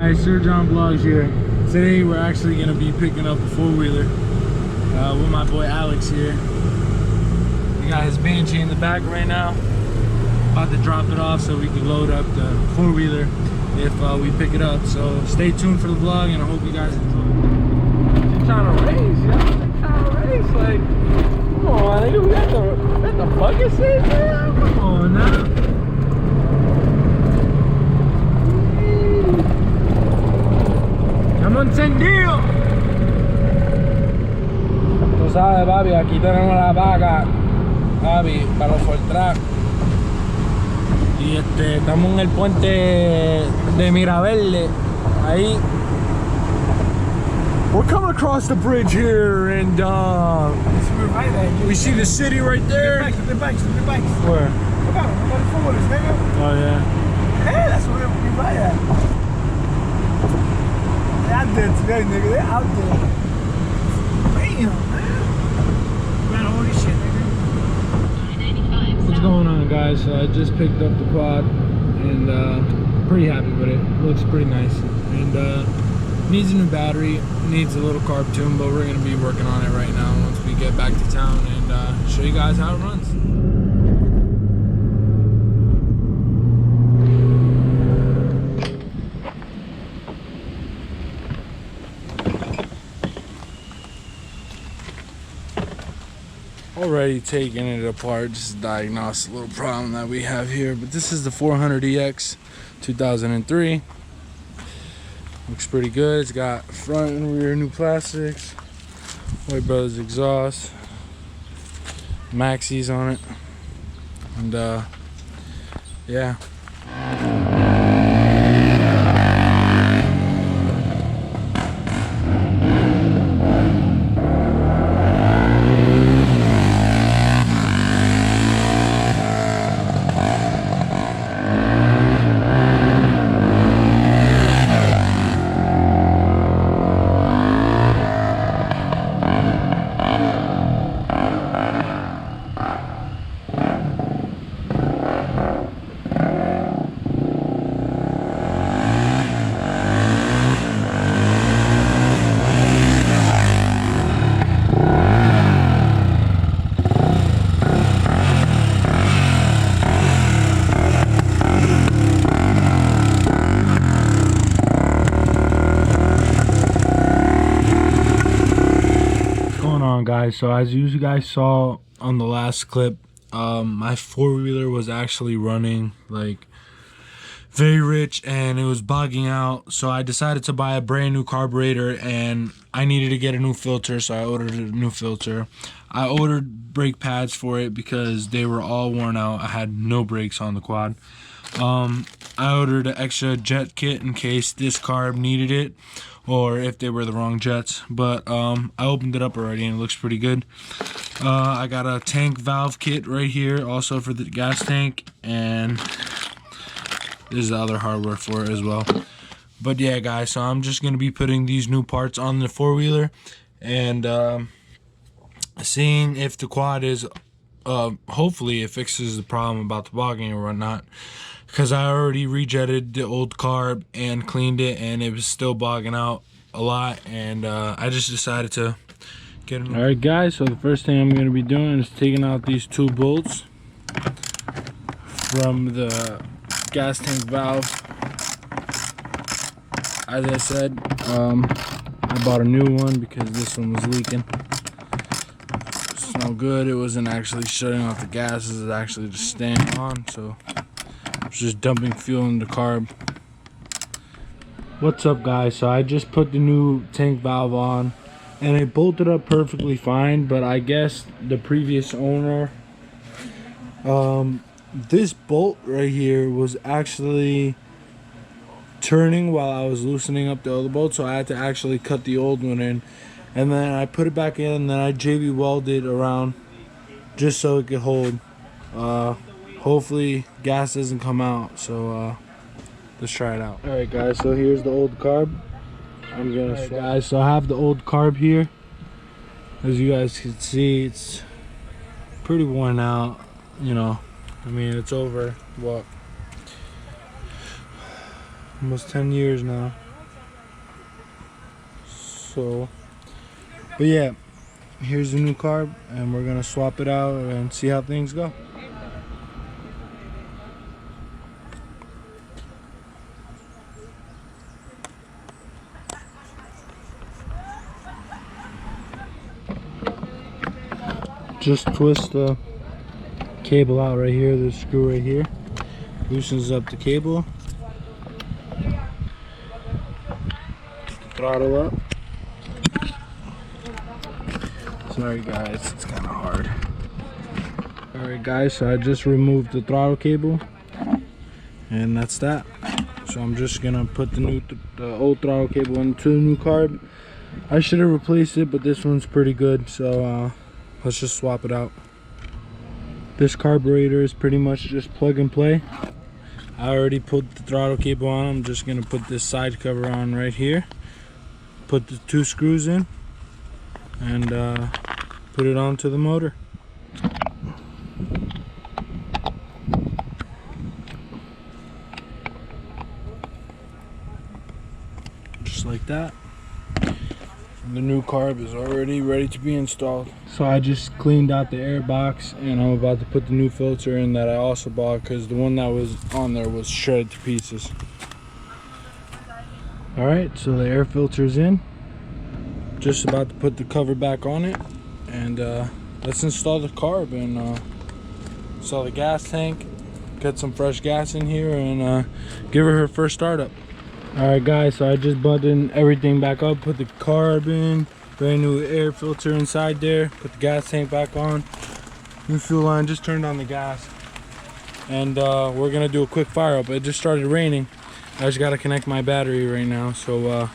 Hi, Sir John Vlogs here. Today we're actually going to be picking up a four-wheeler with my boy Alex here. We got his Banshee in the back right now. About to drop it off so we can load up the four-wheeler if we pick it up. So stay tuned for the vlog and I hope you guys enjoy. You're trying to race, yeah? You're trying to race, like, come on, nigga, we got the bucket seat, man. Come on now. Encendido. Tú sabes, papi, aquí tenemos la vaca, papi, para los Fortrack. Y estamos en el puente de Miraverde. Ahí. We're coming across the bridge here and we see the city right there. The bikes. Where? Look out, nigga. Oh yeah. Hey, that's where we buy at. They're out there today, nigga. They're out there. Damn, man. Got all this shit, nigga. What's going on, guys? So I just picked up the quad and pretty happy with it. Looks pretty nice. And needs a new battery, needs a little carb tune, but we're gonna be working on it right now once we get back to town and show you guys how it runs. Already taking it apart just to diagnose a little problem that we have here, but this is the 400EX 2003. Looks pretty good. It's got front and rear new plastics, White Brothers exhaust, Maxis on it, and yeah. Guys, so as you guys saw on the last clip, my four-wheeler was actually running like very rich and it was bogging out, so I decided to buy a brand new carburetor and I needed to get a new filter, so I ordered a new filter. I ordered brake pads for it because they were all worn out. I had no brakes on the quad. I ordered an extra jet kit in case this carb needed it or if they were the wrong jets, but I opened it up already and it looks pretty good. I got a tank valve kit right here also for the gas tank, and there's the other hardware for it as well. But yeah, guys, so I'm just gonna be putting these new parts on the four-wheeler and seeing if the quad is hopefully it fixes the problem about the bogging or whatnot, because I already rejetted the old carb and cleaned it and it was still bogging out a lot, and I just decided to get it. Alright guys, so the first thing I'm going to be doing is taking out these two bolts from the gas tank valve. As I said, I bought a new one because this one was leaking. It's no good. It wasn't actually shutting off the gas, it was actually just staying on, so I was just dumping fuel in the carb. What's up guys, so I just put the new tank valve on and it bolted up perfectly fine, but I guess the previous owner, this bolt right here was actually turning while I was loosening up the other bolt, so I had to actually cut the old one in and then I put it back in and then I JB welded around just so it could hold. Hopefully gas doesn't come out, so let's try it out. Alright guys, so here's the old carb. I'm gonna guys, so I have the old carb here. As you guys can see, it's pretty worn out, you know. I mean, it's over what, almost 10 years now. So, but yeah, here's the new carb, and we're gonna swap it out and see how things go. Just twist the cable out right here, the screw right here, loosens up the cable, throttle up. Sorry guys, it's kind of hard. Alright guys, so I just removed the throttle cable, and that's that. So I'm just gonna put the old throttle cable into the new carb. I should have replaced it, but this one's pretty good, so let's just swap it out. This carburetor is pretty much just plug and play. I already put the throttle cable on. I'm just gonna put this side cover on right here, put the 2 screws in, and put it onto the motor. Just like that. The new carb is already ready to be installed. So I just cleaned out the air box, and I'm about to put the new filter in that I also bought, because the one that was on there was shredded to pieces. Alright, so the air filter's in. Just about to put the cover back on it, and let's install the carb and install the gas tank, get some fresh gas in here, and give her first startup. Alright guys, so I just buttoned everything back up, put the carb in, brand new air filter inside there, put the gas tank back on, new fuel line, just turned on the gas, and we're gonna do a quick fire up. It just started raining. I just gotta connect my battery right now, so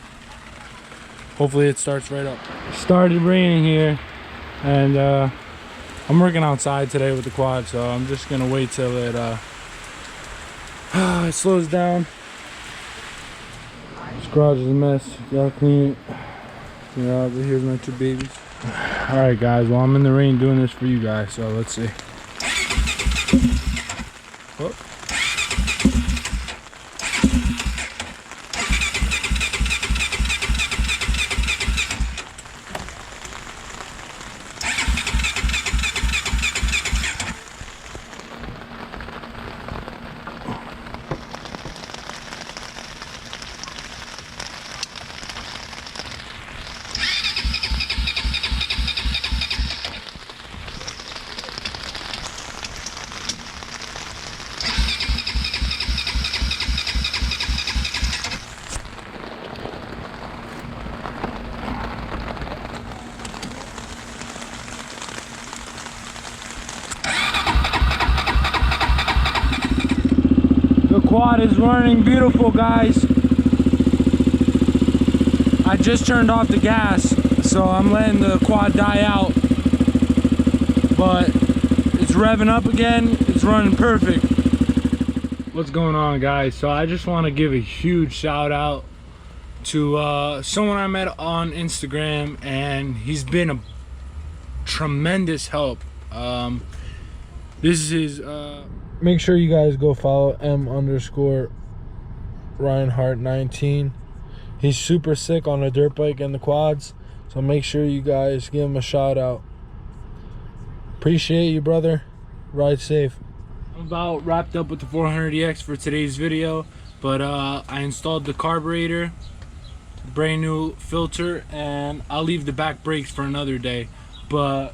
hopefully it starts right up. Started raining here, and I'm working outside today with the quad, so I'm just gonna wait till it slows down. This garage is a mess. Gotta clean it. Yeah, but here's my 2 babies. Alright guys, well I'm in the rain doing this for you guys, so let's see. Oh. Quad is running beautiful, guys. I just turned off the gas, so I'm letting the quad die out, but it's revving up again. It's running perfect. What's going on, guys? So I just want to give a huge shout out to someone I met on Instagram, and he's been a tremendous help. This is make sure you guys go follow M_Reinhardt19. He's super sick on the dirt bike and the quads, so make sure you guys give him a shout out. Appreciate you, brother. Ride safe. I'm about wrapped up with the 400EX for today's video, but I installed the carburetor, brand new filter, and I'll leave the back brakes for another day, but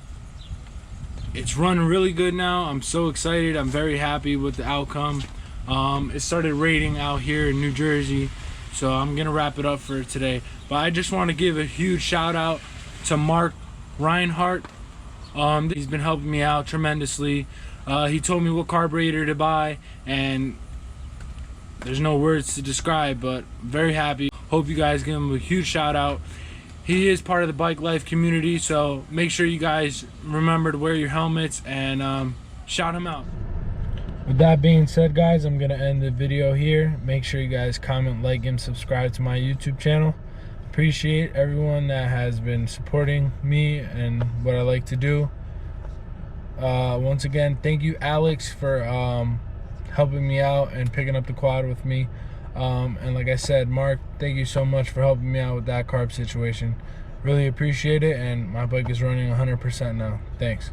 it's running really good now. I'm so excited. I'm very happy with the outcome. It started raining out here in New Jersey, so I'm gonna wrap it up for today. But I just want to give a huge shout out to Mark Reinhardt. He's been helping me out tremendously. He told me what carburetor to buy, and there's no words to describe, but very happy. Hope you guys give him a huge shout out. He is part of the bike life community, so make sure you guys remember to wear your helmets and shout him out. With that being said, guys, I'm gonna end the video here. Make sure you guys comment, like, and subscribe to my YouTube channel. Appreciate everyone that has been supporting me and what I like to do. Once again, thank you, Alex, for helping me out and picking up the quad with me. And like I said, Mark, thank you so much for helping me out with that carb situation. Really appreciate it, and my bike is running 100% now. Thanks.